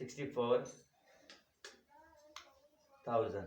64,000۔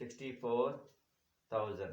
64,000۔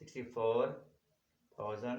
64,000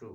2۔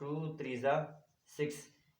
2 3 6،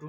2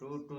2 2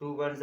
2 1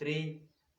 3۔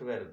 12۔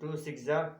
2 6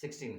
16،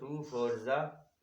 2 4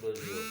2 0۔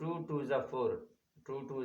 2 2 4، 2 2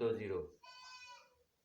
2 0۔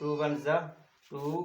2 1 2،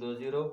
2 0۔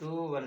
2 1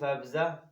5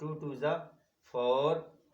2 2 4،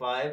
5،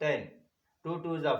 10، 2 2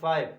5،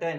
10۔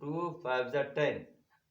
2 5 10۔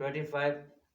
25.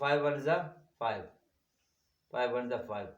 5 1 5 5 1 5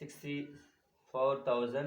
64,000،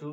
2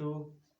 2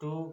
2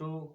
2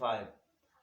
5.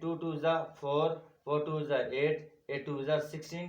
2 2 4 4 2 8 8 2 16،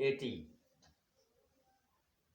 80.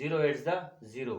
0 8 0.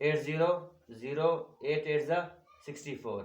8 0 0 8 8 64.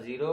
0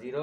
0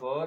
4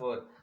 4.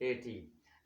80.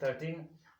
13.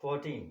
14.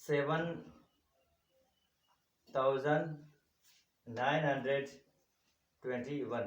7,921.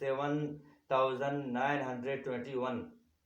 7,921.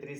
3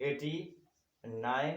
89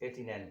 89،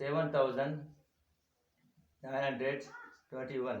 7,921.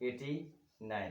80 9.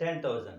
10,000.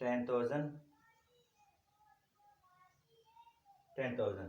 10,000.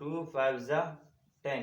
2 5 10.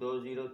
2 0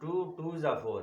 2 2 4.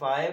5.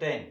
10.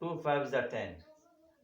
2 5 10.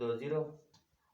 2 0.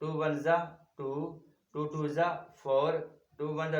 2 1 2. 2 2 4. 2 1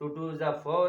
2 2 4.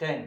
10.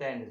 10.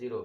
0.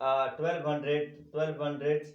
1200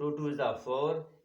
2 2 4.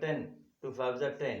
10. 2 5 10.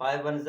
5 1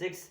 6.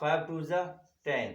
5 2 10.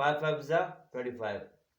5 5 25.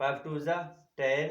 5 2 10.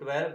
12.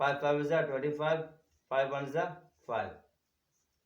5 5 25. 5 1 5.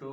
2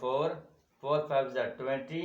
4. 4 5 20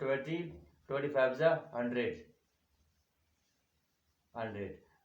20. 25 100.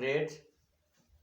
100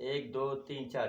1 2 3 4